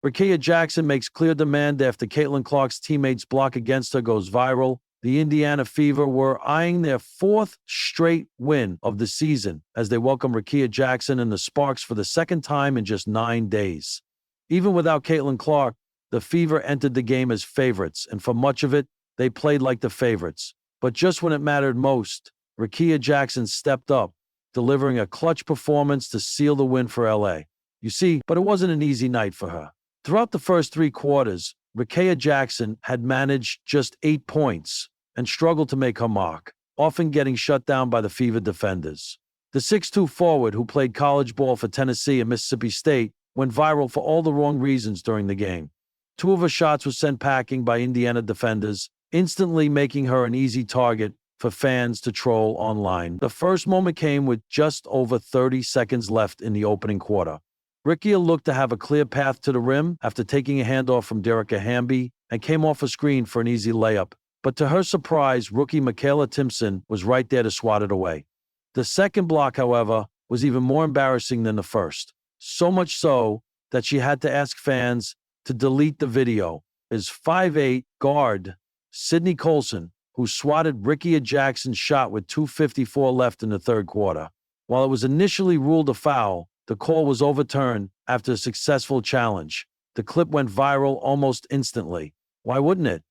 Rickea Jackson makes clear demand after Caitlin Clark's teammates' block against her goes viral. The Indiana Fever were eyeing their fourth straight win of the season as they welcome Rickea Jackson and the Sparks for the second time in just 9 days. Even without Caitlin Clark, the Fever entered the game as favorites, and for much of it, they played like the favorites. But just when it mattered most, Rickea Jackson stepped up, delivering a clutch performance to seal the win for LA. You see, but it wasn't an easy night for her. Throughout the first 3 quarters, Rickea Jackson had managed just 8 points and struggled to make her mark, often getting shut down by the Fever defenders. The 6'2" forward, who played college ball for Tennessee and Mississippi State, went viral for all the wrong reasons during the game. 2 of her shots were sent packing by Indiana defenders, instantly making her an easy target for fans to troll online. The first moment came with just over 30 seconds left in the opening quarter. Rickea looked to have a clear path to the rim after taking a handoff from Rickea Jackson and came off a screen for an easy layup. But to her surprise, rookie Michaela Timpson was right there to swat it away. The second block, however, was even more embarrassing than the first. So much so that she had to ask fans to delete the video. As 5'8" guard Sydney Colson, who swatted Rickea Jackson's shot with 2:54 left in the third quarter. While it was initially ruled a foul, the call was overturned after a successful challenge. The clip went viral almost instantly. Why wouldn't it?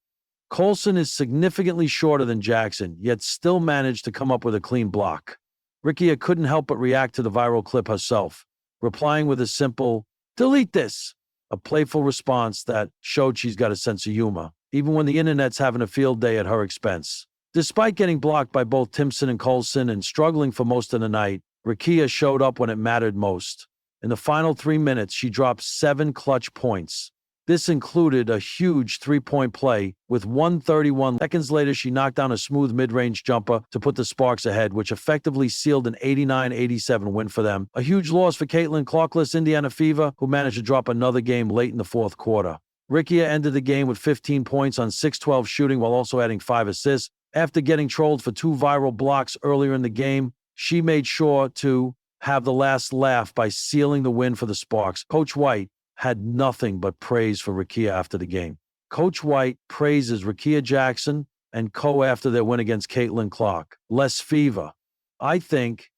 Colson is significantly shorter than Jackson, yet still managed to come up with a clean block. Rickea couldn't help but react to the viral clip herself, replying with a simple, "Delete this," a playful response that showed she's got a sense of humor, even when the internet's having a field day at her expense. Despite getting blocked by both Timpson and Colson and struggling for most of the night, Rickea showed up when it mattered most. In the final 3 minutes, she dropped 7 clutch points. This included a huge 3-point play. With 1:31 seconds later, she knocked down a smooth mid-range jumper to put the Sparks ahead, which effectively sealed an 89-87 win for them. A huge loss for Caitlin Clarkless Indiana Fever, who managed to drop another game late in the fourth quarter. Rickea ended the game with 15 points on 6-12 shooting while also adding 5 assists. After getting trolled for 2 viral blocks earlier in the game, she made sure to have the last laugh by sealing the win for the Sparks. Coach White had nothing but praise for Rickea after the game. Coach White praises Rickea Jackson and co after their win against Caitlin Clark. Less Fever. "I think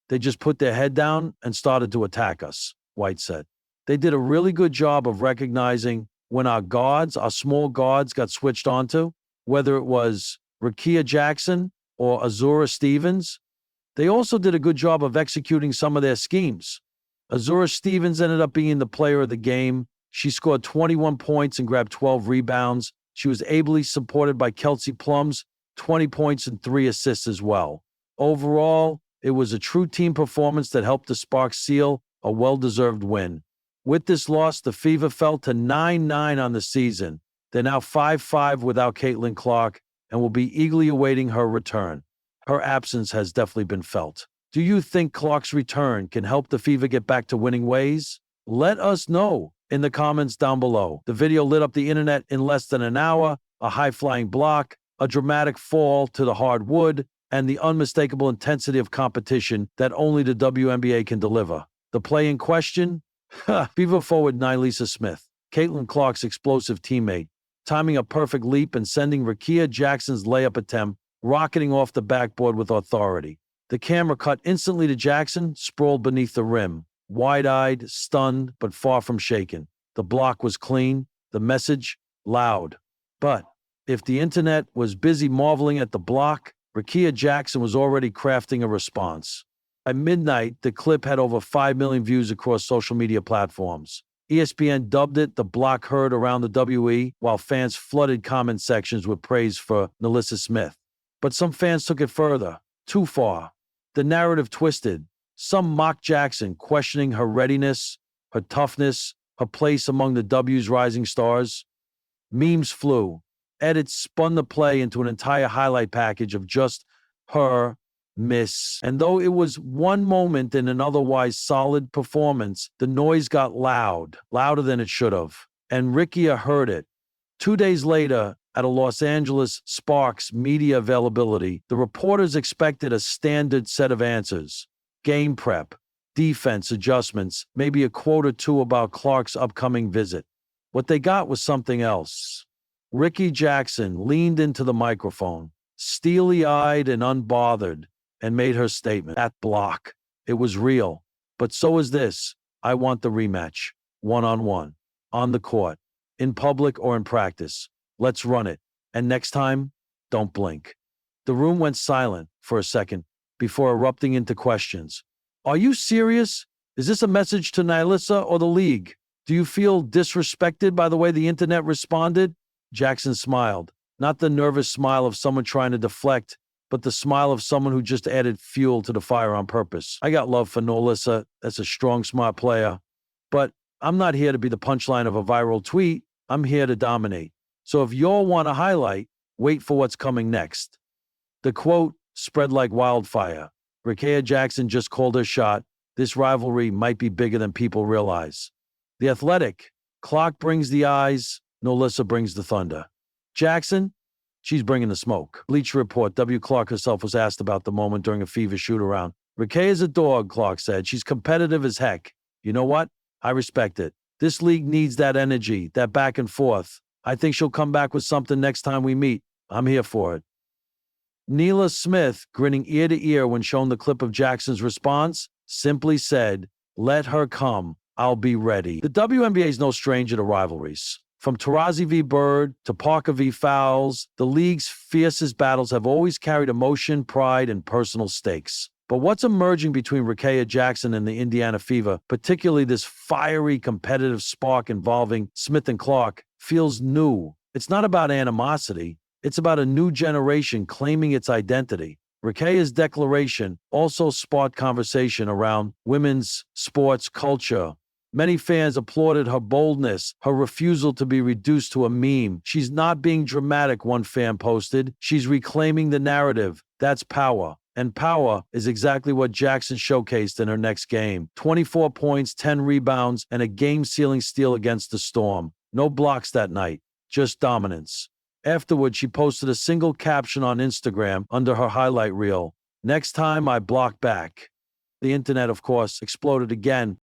they just put their head down and started to attack us," White said. "They did a really good job of recognizing when our small guards got switched onto, whether it was Rickea Jackson or Azura Stevens. They also did a good job of executing some of their schemes. Azura Stevens ended up being the player of the game. She scored 21 points and grabbed 12 rebounds. She was ably supported by Kelsey Plum's 20 points and 3 assists as well. Overall, it was a true team performance that helped the Sparks seal a well-deserved win. With this loss, the Fever fell to 9-9 on the season. They're now 5-5 without Caitlin Clark and will be eagerly awaiting her return. Her absence has definitely been felt. Do you think Clark's return can help the Fever get back to winning ways? Let us know in the comments down below. The video lit up the internet in less than an hour, a high-flying block, a dramatic fall to the hard wood, and the unmistakable intensity of competition that only the WNBA can deliver. The play in question? Fever forward Nylisa Smith, Caitlin Clark's explosive teammate, timing a perfect leap and sending Rickea Jackson's layup attempt rocketing off the backboard with authority. The camera cut instantly to Jackson, sprawled beneath the rim, wide-eyed, stunned, but far from shaken. The block was clean, the message loud. But if the internet was busy marveling at the block, Rickea Jackson was already crafting a response. By midnight, the clip had over 5 million views across social media platforms. ESPN dubbed it the block heard around the WE, while fans flooded comment sections with praise for Nylisa Smith. But some fans took it further, too far. The narrative twisted. Some mocked Jackson, questioning her readiness, her toughness, her place among the W's rising stars. Memes flew. Edits spun the play into an entire highlight package of just her miss. And though it was one moment in an otherwise solid performance, the noise got loud, louder than it should have. And Rickea heard it. 2 days later, at a Los Angeles Sparks media availability, the reporters expected a standard set of answers. Game prep, defense adjustments, maybe a quote or two about Clark's upcoming visit. What they got was something else. Rickea Jackson leaned into the microphone, steely-eyed and unbothered, and made her statement. That block. It was real. But so is this. I want the rematch. One-on-one. On the court. In public or in practice. Let's run it. And next time, don't blink. The room went silent for a second before erupting into questions. Are you serious? Is this a message to Nylissa or the league? Do you feel disrespected by the way the internet responded? Jackson smiled. Not the nervous smile of someone trying to deflect, but the smile of someone who just added fuel to the fire on purpose. I got love for Nylissa. That's a strong, smart player. But I'm not here to be the punchline of a viral tweet. I'm here to dominate. So if y'all want a highlight, wait for what's coming next. The quote spread like wildfire. Rickea Jackson just called her shot. This rivalry might be bigger than people realize. The Athletic. Clark brings the eyes. Nylissa brings the thunder. Jackson? She's bringing the smoke. Bleacher Report. W. Clark herself was asked about the moment during a fever shoot-around. Rickea's a dog, Clark said. She's competitive as heck. You know what? I respect it. This league needs that energy, that back and forth. I think she'll come back with something next time we meet. I'm here for it. Neela Smith, grinning ear to ear when shown the clip of Jackson's response, simply said, "Let her come. I'll be ready." The WNBA is no stranger to rivalries. From Taurasi v. Bird to Parker v. Fowles, the league's fiercest battles have always carried emotion, pride, and personal stakes. But what's emerging between Rickea Jackson and the Indiana Fever, particularly this fiery competitive spark involving Smith and Clark, feels new. It's not about animosity. It's about a new generation claiming its identity. Rickea's declaration also sparked conversation around women's sports culture. Many fans applauded her boldness, her refusal to be reduced to a meme. She's not being dramatic, one fan posted. She's reclaiming the narrative. That's power. And power is exactly what Jackson showcased in her next game. 24 points, 10 rebounds, and a game-sealing steal against the Storm. No blocks that night, just dominance. Afterward, she posted a single caption on Instagram under her highlight reel. "Next time I block back." The internet, of course, exploded again